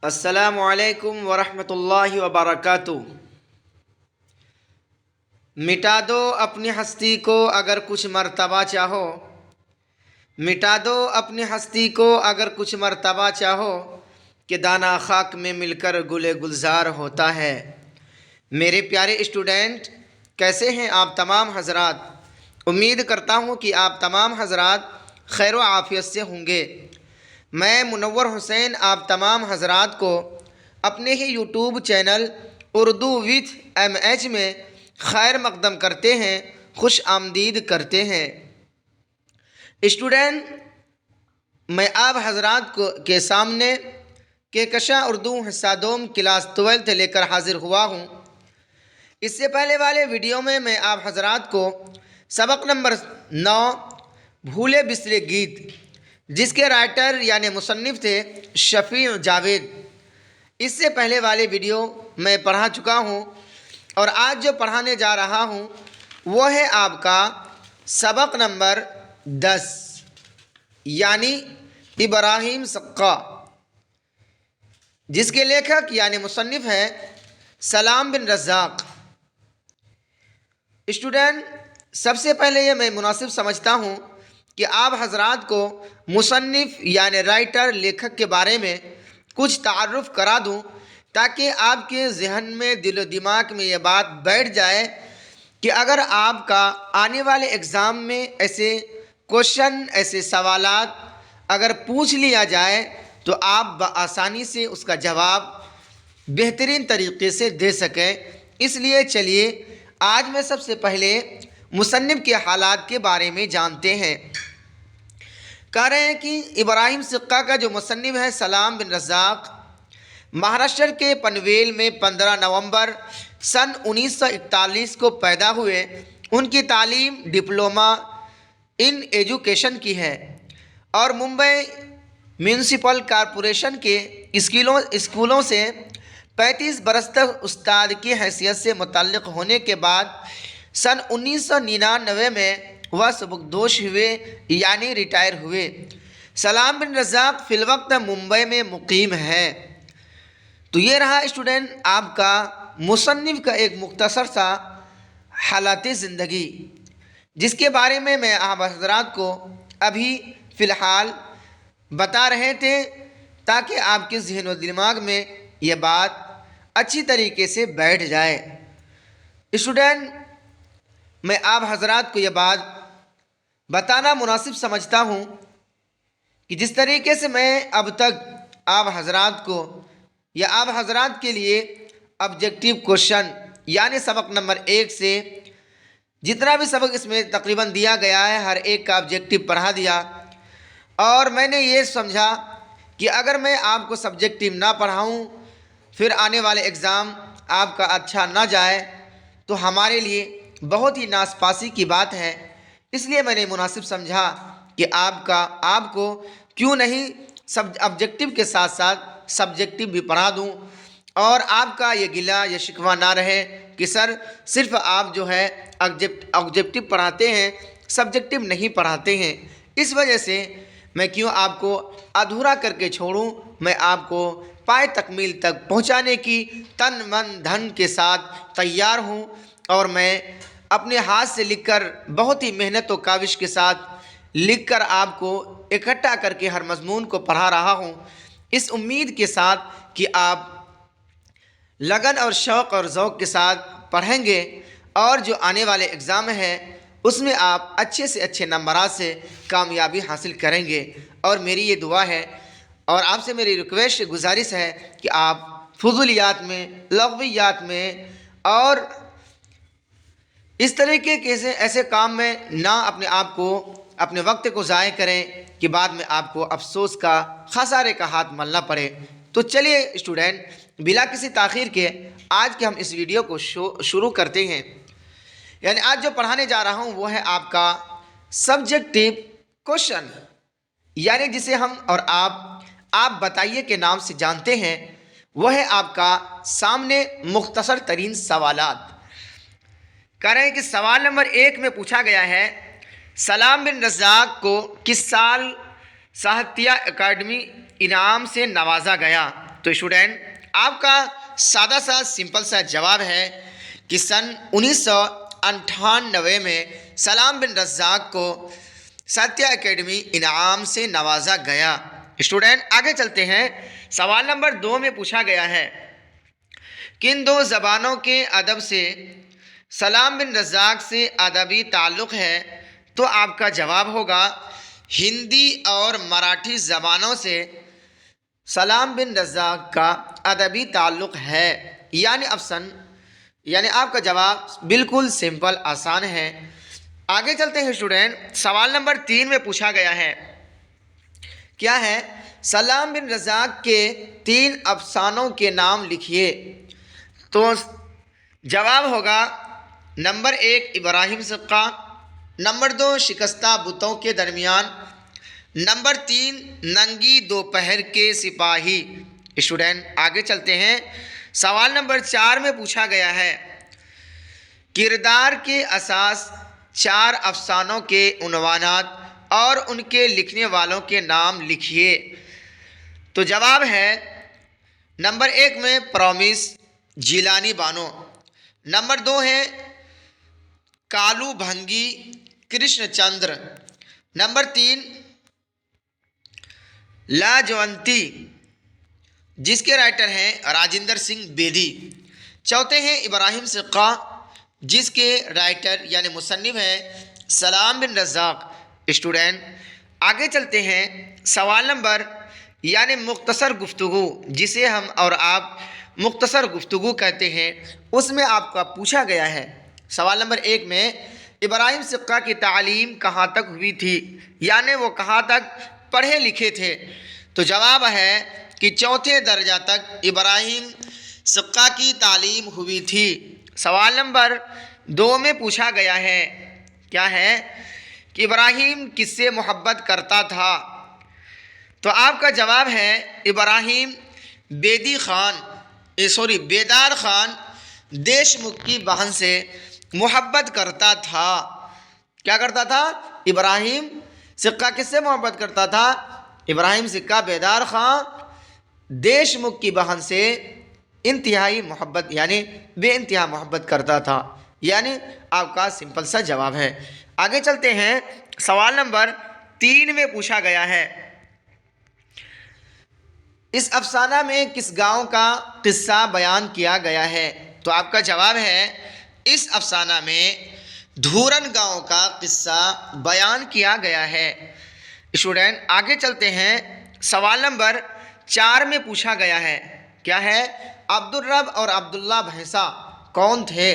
السلام علیکم ورحمۃ اللہ وبرکاتہ۔ مٹا دو اپنی ہستی کو اگر کچھ مرتبہ چاہو، مٹا دو اپنی ہستی کو اگر کچھ مرتبہ چاہو، کہ دانہ خاک میں مل کر گل گلزار ہوتا ہے۔ میرے پیارے اسٹوڈنٹ، کیسے ہیں آپ تمام حضرات؟ امید کرتا ہوں کہ آپ تمام حضرات خیر و عافیت سے ہوں گے۔ میں منور حسین آپ تمام حضرات کو اپنے ہی YouTube channel Urdu with M H میں خیر مقدم کرتے ہیں، خوش آمدید کرتے ہیں۔ اسٹوڈنٹ، میں آپ حضرات کے سامنے کہکشاں اردو حصہ دوم کلاس 12 لے کر حاضر ہوا ہوں۔ اس سے پہلے والے ویڈیو میں آپ حضرات کو سبق نمبر 9 بھولے بسرے گیت، جس کے رائٹر یعنی مصنف تھے شفیع جاوید، اس سے پہلے والے ویڈیو میں پڑھا چکا ہوں، اور آج جو پڑھانے جا رہا ہوں وہ ہے آپ کا سبق نمبر 10 یعنی ابراہیم سقا، جس کے لیکھک یعنی مصنف ہے سلام بن رزاق۔ اسٹوڈنٹ، سب سے پہلے یہ میں مناسب سمجھتا ہوں کہ آپ حضرات کو مصنف یعنی رائٹر لیکھک کے بارے میں کچھ تعارف کرا دوں، تاکہ آپ کے ذہن میں دل و دماغ میں یہ بات بیٹھ جائے کہ اگر آپ کا آنے والے ایگزام میں ایسے کوشچن، ایسے سوالات اگر پوچھ لیا جائے تو آپ بآسانی سے اس کا جواب بہترین طریقے سے دے سکیں۔ اس لیے چلیے آج میں سب سے پہلے مصنف کے حالات کے بارے میں جانتے ہیں۔ کہہ رہے ہیں کہ ابراہیم سقا کا جو مصنف ہے سلام بن رزاق، مہاراشٹر کے پنویل میں 15 نومبر سن 1941 کو پیدا ہوئے۔ ان کی تعلیم ڈپلومہ ان ایجوکیشن کی ہے اور ممبئی میونسپل کارپوریشن کے اسکولوں سے 35 برس تک استاد کی حیثیت سے متعلق ہونے کے بعد سن 1999 میں وہ سبکدوش ہوئے یعنی ریٹائر ہوئے۔ سلام بن رزاق فی الوقت ممبئی میں مقیم ہے۔ تو یہ رہا اسٹوڈنٹ آپ کا مصنف کا ایک مختصر سا حالات زندگی، جس کے بارے میں آپ حضرات کو ابھی فی الحال بتا رہے تھے، تاکہ آپ کے ذہن و دماغ میں یہ بات اچھی طریقے سے بیٹھ جائے۔ اسٹوڈنٹ، میں آپ حضرات کو یہ بات بتانا مناسب سمجھتا ہوں کہ جس طریقے سے میں اب تک آپ حضرات کو یا آپ حضرات کے لیے آبجیکٹیو کوشچن یعنی سبق نمبر 1 سے جتنا بھی سبق اس میں تقریباً دیا گیا ہے، ہر ایک کا آبجیکٹیو پڑھا دیا، اور میں نے یہ سمجھا کہ اگر میں آپ کو سبجیکٹیو نہ پڑھاؤں، پھر آنے والے ایگزام آپ کا اچھا نہ جائے تو ہمارے لیے بہت ہی ناسپاسی کی بات ہے۔ اس لیے میں نے مناسب سمجھا کہ آپ کو کیوں نہیں آبجیکٹیو کے ساتھ ساتھ سبجیکٹیو بھی پڑھا دوں، اور آپ کا یہ گلہ یہ شکوہ نہ رہے کہ سر صرف آپ جو ہے آبجیکٹیو پڑھاتے ہیں، سبجیکٹیو نہیں پڑھاتے ہیں۔ اس وجہ سے میں کیوں آپ کو ادھورا کر کے چھوڑوں، میں آپ کو پائے تکمیل تک پہنچانے کی تن من دھن کے ساتھ تیار ہوں، اور میں اپنے ہاتھ سے لکھ کر بہت ہی محنت و کاوش کے ساتھ لکھ کر آپ کو اکٹھا کر کے ہر مضمون کو پڑھا رہا ہوں، اس امید کے ساتھ کہ آپ لگن اور شوق اور ذوق کے ساتھ پڑھیں گے، اور جو آنے والے ایگزام ہیں اس میں آپ اچھے سے اچھے نمبرات سے کامیابی حاصل کریں گے۔ اور میری یہ دعا ہے اور آپ سے میری ریکویسٹ گزارش ہے کہ آپ فضولیات میں، لغویات میں اور اس طریقے کے ایسے کام میں نہ اپنے وقت کو ضائع کریں کہ بعد میں آپ کو افسوس کا، خسارے کا ہاتھ ملنا پڑے۔ تو چلیے اسٹوڈنٹ، بلا کسی تاخیر کے آج کے ہم اس ویڈیو کو شروع کرتے ہیں۔ یعنی آج جو پڑھانے جا رہا ہوں وہ ہے آپ کا سبجیکٹیو کوشچن، یعنی جسے ہم اور آپ بتائیے کے نام سے جانتے ہیں، وہ ہے آپ کا سامنے مختصر ترین سوالات۔ کہہ رہے ہیں کہ سوال نمبر 1 میں پوچھا گیا ہے، سلام بن رزاق کو کس سال ساہتیہ اکیڈمی انعام سے نوازا گیا؟ تو اسٹوڈنٹ آپ کا سادہ سا سمپل سا جواب ہے کہ سن 1998 میں سلام بن رزاق کو ستیہ اکیڈمی انعام سے نوازا گیا۔ اسٹوڈنٹ آگے چلتے ہیں، سوال نمبر 2 میں پوچھا گیا ہے کن دو زبانوں کے ادب سے سلام بن رزاق سے ادبی تعلق ہے؟ تو آپ کا جواب ہوگا ہندی اور مراٹھی زبانوں سے سلام بن رزاق کا ادبی تعلق ہے، یعنی آپشن، یعنی آپ کا جواب بالکل سمپل آسان ہے۔ آگے چلتے ہیں اسٹوڈنٹ، سوال نمبر 3 میں پوچھا گیا ہے کیا ہے؟ سلام بن رزاق کے 3 افسانوں کے نام لکھیے۔ تو جواب ہوگا نمبر 1 ابراہیم سقا، نمبر 2 شکستہ بتوں کے درمیان، نمبر 3 ننگی دوپہر کے سپاہی۔ اسٹوڈنٹ آگے چلتے ہیں، سوال نمبر 4 میں پوچھا گیا ہے کردار کے اساس 4 افسانوں کے عنوانات اور ان کے لکھنے والوں کے نام لکھیے۔ تو جواب ہے نمبر 1 میں پرومس جیلانی بانو، نمبر 2 ہے کالو بھنگی کرشن چندر، نمبر 3 لاجونتی جس کے رائٹر ہیں راجندر سنگھ بیدی، چوتھے ہیں ابراہیم سقا جس کے رائٹر یعنی مصنف ہیں سلام بن رزاق۔ اسٹوڈنٹ آگے چلتے ہیں، سوال نمبر یعنی مختصر گفتگو جسے ہم اور آپ مختصر گفتگو کہتے ہیں، اس میں آپ کا پوچھا گیا ہے سوال نمبر 1 میں ابراہیم سقا کی تعلیم کہاں تک ہوئی تھی، یعنی وہ کہاں تک پڑھے لکھے تھے؟ تو جواب ہے کہ 4 درجہ تک ابراہیم سقا کی تعلیم ہوئی تھی۔ سوال نمبر 2 میں پوچھا گیا ہے کیا ہے کہ ابراہیم کس سے محبت کرتا تھا؟ تو آپ کا جواب ہے ابراہیم بیدار خان دیشمکھ کی بہن سے محبت کرتا تھا۔ کیا کرتا تھا؟ ابراہیم سقا کس سے محبت کرتا تھا؟ ابراہیم سقا بیدار خان دیشمکھ کی بہن سے انتہائی محبت یعنی بے انتہا محبت کرتا تھا، یعنی آپ کا سمپل سا جواب ہے۔ آگے چلتے ہیں، سوال نمبر 3 میں پوچھا گیا ہے اس افسانہ میں کس گاؤں کا قصہ بیان کیا گیا ہے؟ تو آپ کا جواب ہے اس افسانہ میں دھورن گاؤں کا قصہ بیان کیا گیا ہے۔ اسٹوڈنٹ آگے چلتے ہیں، سوال نمبر 4 میں پوچھا گیا ہے کیا ہے؟ عبدالرب اور عبداللہ بھینسا کون تھے؟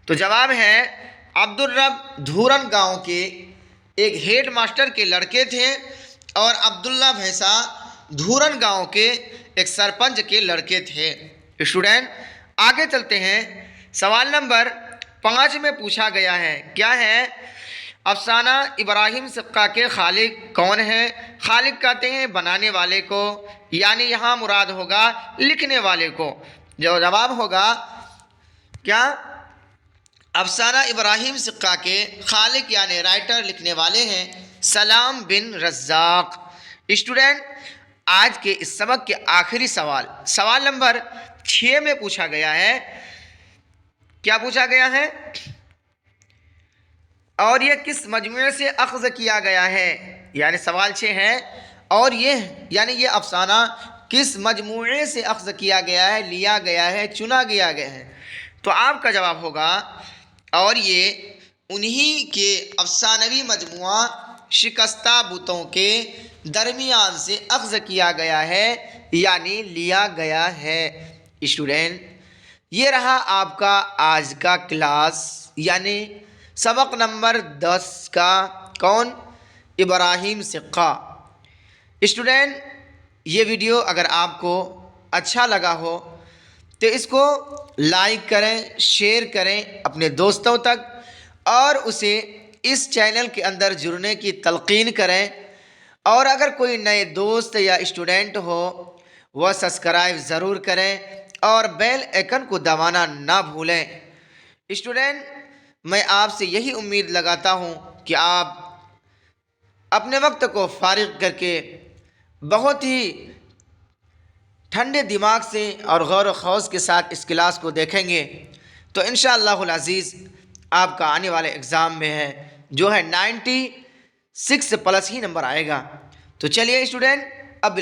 تو جواب ہے عبدالرب دھورن گاؤں کے ایک ہیڈ ماسٹر کے لڑکے تھے اور عبداللہ بھینسا دھورن گاؤں کے ایک سرپنچ کے لڑکے تھے۔ اسٹوڈنٹ آگے چلتے ہیں، سوال نمبر 5 میں پوچھا گیا ہے کیا ہے؟ افسانہ ابراہیم سقا کے خالق کون ہیں؟ خالق کہتے ہیں بنانے والے کو، یعنی یہاں مراد ہوگا لکھنے والے کو۔ جو جواب ہوگا کیا؟ افسانہ ابراہیم سقا کے خالق یعنی رائٹر لکھنے والے ہیں سلام بن رزاق۔ اسٹوڈنٹ آج کے اس سبق کے آخری سوال نمبر 6 میں پوچھا گیا ہے کیا پوچھا گیا ہے؟ اور یہ کس مجموعے سے اخذ کیا گیا ہے؟ یعنی سوال 6 ہے اور یہ افسانہ کس مجموعے سے اخذ کیا گیا ہے، لیا گیا ہے، چنا گیا ہے؟ تو آپ کا جواب ہوگا اور یہ انہی کے افسانوی مجموعہ شکستہ بتوں کے درمیان سے اخذ کیا گیا ہے، یعنی لیا گیا ہے۔ اسٹوڈنٹ یہ رہا آپ کا آج کا کلاس، یعنی سبق نمبر 10 کا کون؟ ابراہیم سقا۔ اسٹوڈنٹ یہ ویڈیو اگر آپ کو اچھا لگا ہو تو اس کو لائک کریں، شیئر کریں اپنے دوستوں تک، اور اسے اس چینل کے اندر جڑنے کی تلقین کریں، اور اگر کوئی نئے دوست یا اسٹوڈنٹ ہو وہ سبسکرائب ضرور کریں اور بیل آئیکن کو دبانا نہ بھولیں۔ اسٹوڈنٹ میں آپ سے یہی امید لگاتا ہوں کہ آپ اپنے وقت کو فارغ کر کے بہت ہی ٹھنڈے دماغ سے اور غور و خوض کے ساتھ اس کلاس کو دیکھیں گے تو انشاءاللہ العزیز آپ کا آنے والے ایگزام میں جو ہے 96 پلس ہی نمبر آئے گا۔ تو چلیے اسٹوڈنٹ، اب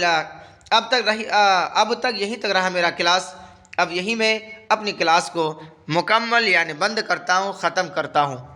تک یہیں تک رہا میرا کلاس۔ اب یہیں میں اپنی کلاس کو مکمل یعنی بند کرتا ہوں، ختم کرتا ہوں۔